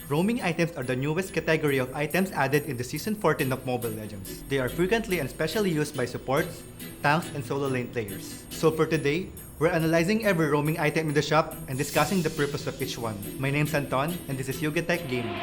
Roaming items are the newest category of items added in the Season 14 of Mobile Legends. They are frequently and specially used by supports, tanks, and solo lane players. So for today, we're analyzing every roaming item in the shop and discussing the purpose of each one. My name's Anton, and this is Yugatech Gaming.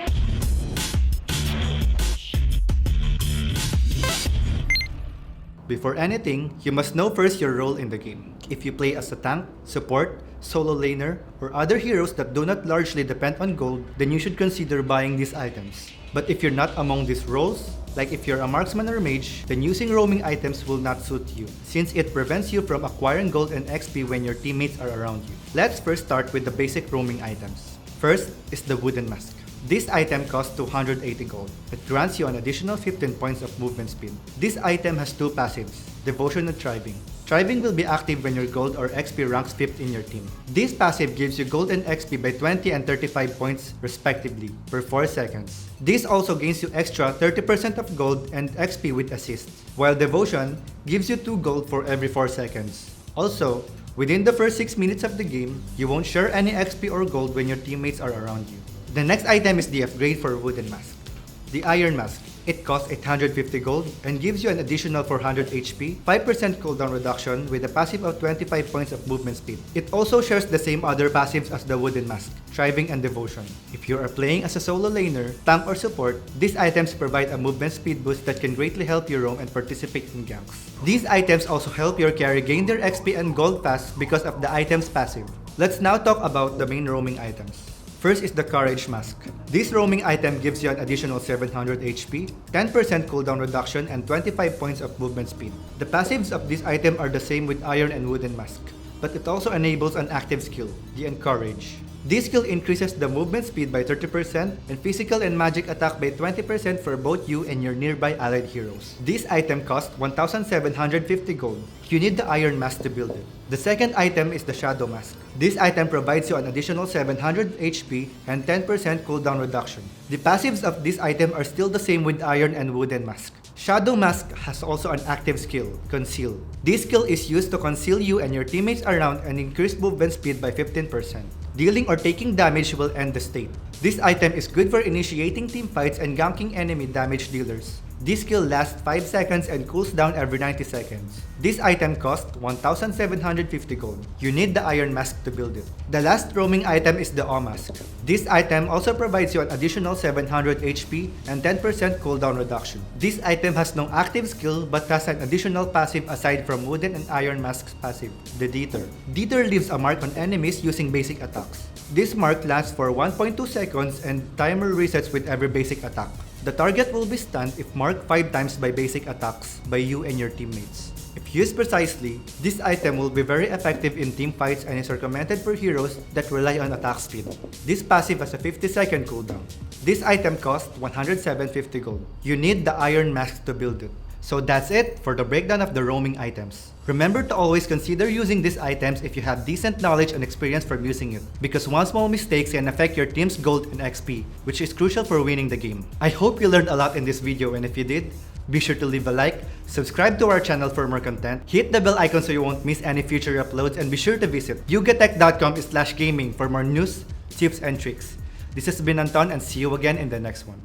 Before anything, you must know first your role in the game. If you play as a tank, support, solo laner, or other heroes that do not largely depend on gold, then you should consider buying these items. But if you're not among these roles, like if you're a marksman or mage, then using roaming items will not suit you, since it prevents you from acquiring gold and XP when your teammates are around you. Let's first start with the basic roaming items. First is the wooden mask. This item costs 280 gold. It grants you an additional 15 points of movement speed. This item has two passives, Devotion and Thriving. Thriving will be active when your gold or XP ranks 5th in your team. This passive gives you gold and XP by 20 and 35 points respectively per 4 seconds. This also gains you extra 30% of gold and XP with assist, while Devotion gives you 2 gold for every 4 seconds. Also, within the first 6 minutes of the game, you won't share any XP or gold when your teammates are around you. The next item is the upgrade for Wooden Mask. The Iron Mask. It costs 850 gold and gives you an additional 400 HP, 5% cooldown reduction with a passive of 25 points of movement speed. It also shares the same other passives as the Wooden Mask, Thriving and Devotion. If you are playing as a solo laner, tank or support, these items provide a movement speed boost that can greatly help you roam and participate in ganks. These items also help your carry gain their XP and gold fast because of the item's passive. Let's now talk about the main roaming items. First is the Courage Mask. This roaming item gives you an additional 700 HP, 10% cooldown reduction, and 25 points of movement speed. The passives of this item are the same with Iron and Wooden Mask, but it also enables an active skill, the Encourage. This skill increases the movement speed by 30% and physical and magic attack by 20% for both you and your nearby allied heroes. This item costs 1,750 gold. You need the Iron Mask to build it. The second item is the Shadow Mask. This item provides you an additional 700 HP and 10% cooldown reduction. The passives of this item are still the same with Iron and Wooden Mask. Shadow Mask has also an active skill, Conceal. This skill is used to conceal you and your teammates around and increase movement speed by 15%. Dealing or taking damage will end the state. This item is good for initiating team fights and ganking enemy damage dealers. This skill lasts 5 seconds and cools down every 90 seconds. This item costs 1,750 gold. You need the Iron Mask to build it. The last roaming item is the Awe Mask. This item also provides you an additional 700 HP and 10% cooldown reduction. This item has no active skill but has an additional passive aside from Wooden and Iron Mask's passive, the Deter. Deter leaves a mark on enemies using basic attacks. This mark lasts for 1.2 seconds and timer resets with every basic attack. The target will be stunned if marked 5 times by basic attacks by you and your teammates. If used precisely, this item will be very effective in team fights and is recommended for heroes that rely on attack speed. This passive has a 50-second cooldown. This item costs 10750 gold. You need the Iron Mask to build it. So that's it for the breakdown of the roaming items. Remember to always consider using these items if you have decent knowledge and experience from using it, because one small mistake can affect your team's gold and XP, which is crucial for winning the game. I hope you learned a lot in this video, and if you did, be sure to leave a like, subscribe to our channel for more content, hit the bell icon so you won't miss any future uploads, and be sure to visit yugatech.com/gaming for more news, tips, and tricks. This has been Anton, and see you again in the next one.